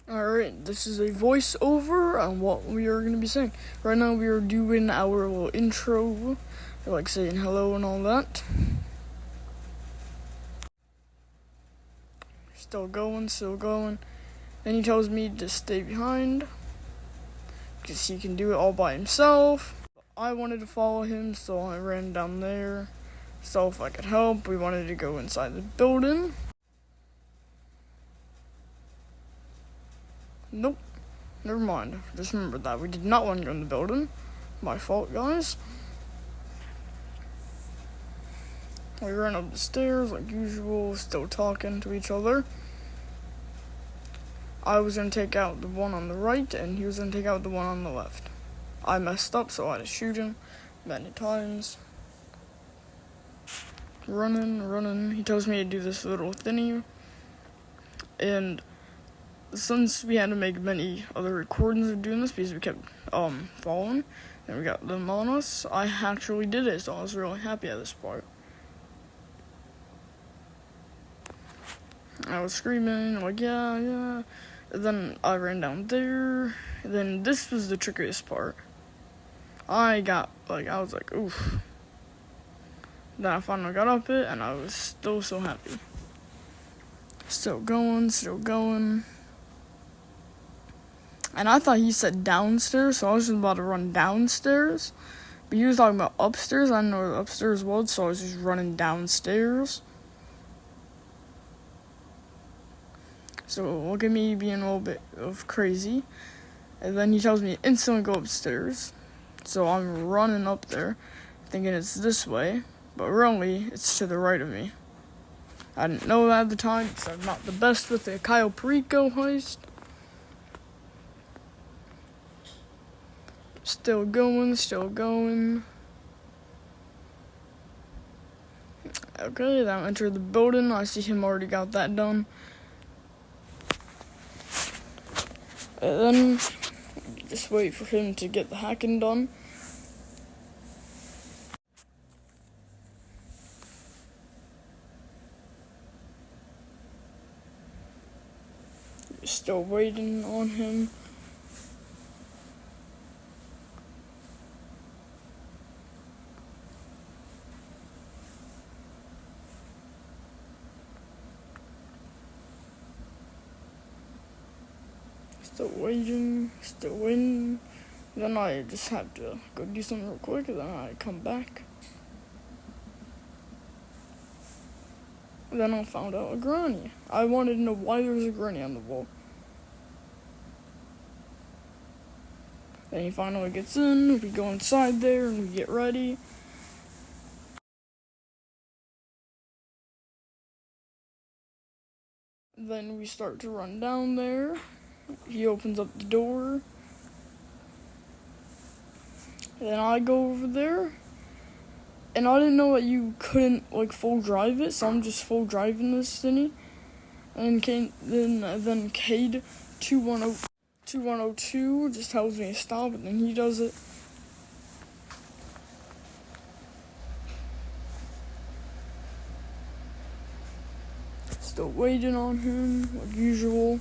Alright, this is a voiceover on what we are going to be saying. Right now we are doing our little intro, like saying hello and all that. Still going. Then he tells me to stay behind, because he can do it all by himself. I wanted to follow him, so I ran down there. So if I could help, we wanted to go inside the building. Nope. Never mind. Just remember that. We did not want to go in the building. My fault, guys. We ran up the stairs like usual, still talking to each other. I was going to take out the one on the right, and he was going to take out the one on the left. I messed up, so I had to shoot him many times. Running. He tells me to do this little thingy. And since we had to make many other recordings of doing this because we kept falling and we got them on us, I actually did it, so I was really happy at this part. I was screaming like yeah, and then I ran down there, and then this was the trickiest part. I was like oof. Then I finally got up it and I was still so happy. Still going. And I thought he said downstairs, so I was just about to run downstairs. But he was talking about upstairs. I didn't know where upstairs was, so I was just running downstairs. So look at me being a little bit of crazy. And then he tells me to instantly go upstairs. So I'm running up there, thinking it's this way. But really, it's to the right of me. I didn't know that at the time, because I'm not the best with the Cayo Perico heist. Still going. Okay, then I entered the building. I see him already got that done. And then, just wait for him to get the hacking done. Still waiting on him. Still waiting. Then I just had to go do something real quick, and then I come back. Then I found out a granny. I wanted to know why there was a granny on the wall. Then he finally gets in, we go inside there, and we get ready. Then we start to run down there. He opens up the door. And then I go over there. And I didn't know that you couldn't, full drive it, so I'm just full driving this thingy. And then Cade 2102 just tells me to stop, and then he does it. Still waiting on him, like usual.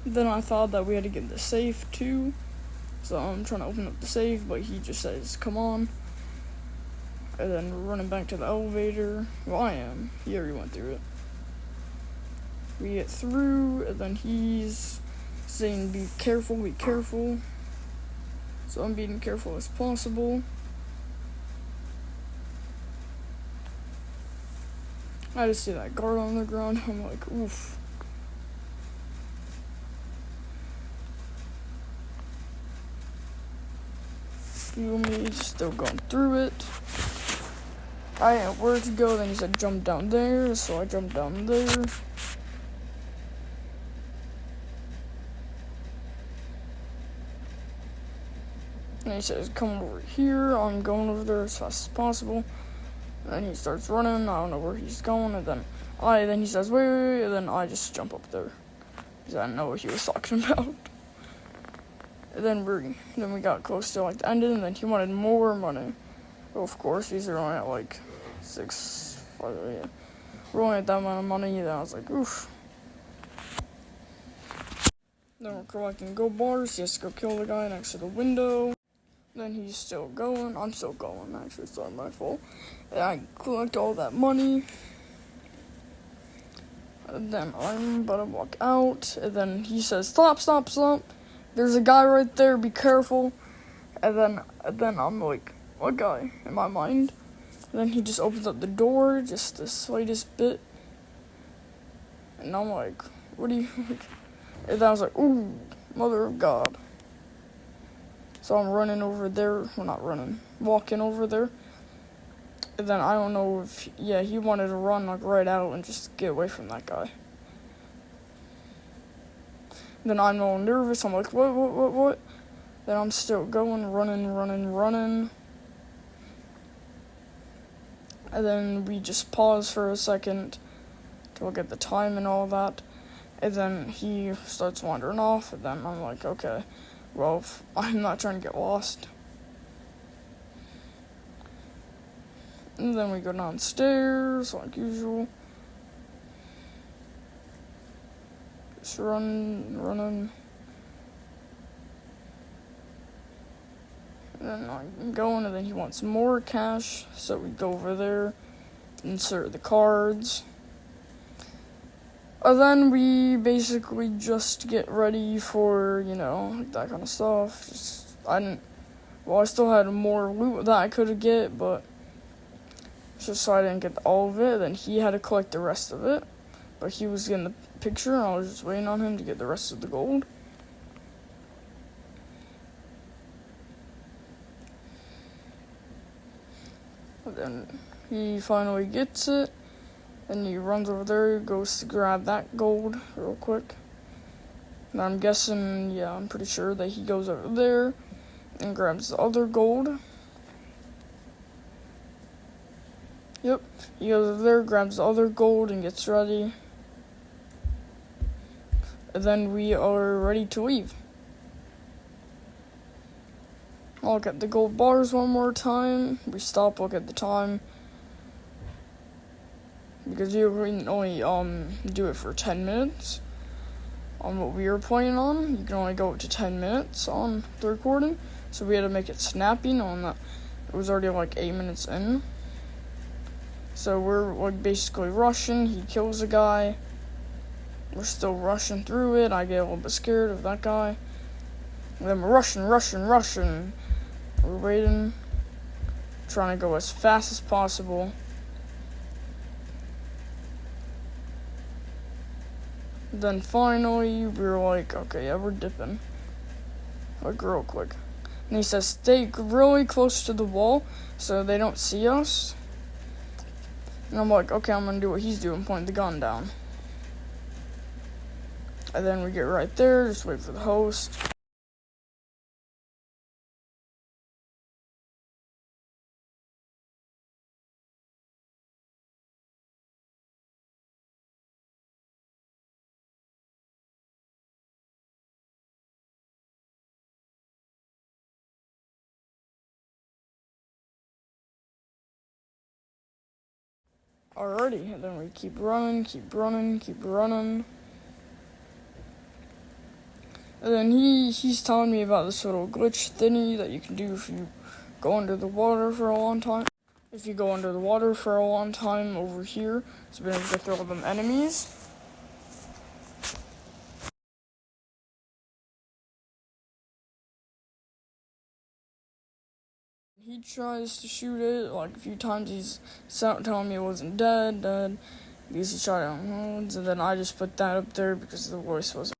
Then I thought that we had to get the safe too. So I'm trying to open up the safe, but he just says, come on. And then we're running back to the elevator. Well, I am. He already went through it. We get through, and then he's saying, be careful. So I'm being careful as possible. I just see that guard on the ground. I'm like, oof. Feel me, just still going through it. I didn't know where to go, then he said jump down there, so I jumped down there. And he says, come over here. I'm going over there as fast as possible. And then he starts running. I don't know where he's going. And then he says, wait. And then I just jump up there, because I didn't know what he was talking about. And then we got close to the end, and then he wanted more money. Of course, these are only at like 5, yeah. We're only at that amount of money, and I was like, oof. Then we're collecting gold bars. He has to go kill the guy next to the window. Then he's still going. I'm still going, actually. It's not my fault. And I collect all that money. And then I'm about to walk out. And then he says, stop, stop, stop. There's a guy right there. Be careful. And then I'm like, what guy? In my mind. And then he just opens up the door just the slightest bit. And I'm like, what do you... And then I was like, ooh, mother of God. So I'm running over there. Well, not running. Walking over there. And then I don't know if... Yeah, he wanted to run like right out and just get away from that guy. And then I'm all nervous. I'm like, what? Then I'm still going, running. And then we just pause for a second to look at the time and all that. And then he starts wandering off, and then I'm like, okay, well, I'm not trying to get lost. And then we go downstairs, like usual. Just running. And then I'm going, and then he wants more cash, so we go over there, insert the cards. And then we basically just get ready for, like that kind of stuff. I still had more loot that I could get, but just so I didn't get all of it. Then he had to collect the rest of it, but he was getting the picture, and I was just waiting on him to get the rest of the gold. And then he finally gets it. And he runs over there, goes to grab that gold real quick. And I'm guessing, I'm pretty sure that he goes over there and grabs the other gold. Yep, he goes over there, grabs the other gold, and gets ready. And then we are ready to leave. I'll look at the gold bars one more time. We stop, look at the time. Because you can only do it for 10 minutes on what we were playing on. You can only go up to 10 minutes on the recording. So we had to make it snappy, knowing that it was already like 8 minutes in. So we're like basically rushing. He kills a guy. We're still rushing through it. I get a little bit scared of that guy. And then we're rushing. We're waiting. Trying to go as fast as possible. Then finally, we were like, okay, yeah, we're dipping. Like, real quick. And he says, stay really close to the wall so they don't see us. And I'm like, okay, I'm gonna do what he's doing, point the gun down. And then we get right there, just wait for the host. Alrighty, and then we keep running. And then he's telling me about this little glitch thingy that you can do if you go under the water for a long time. If you go under the water for a long time over here, so we're able to get through all them enemies. He tries to shoot it like a few times. He's telling me it wasn't dead, because he shot it on loads, and then I just put that up there because the voice wasn't.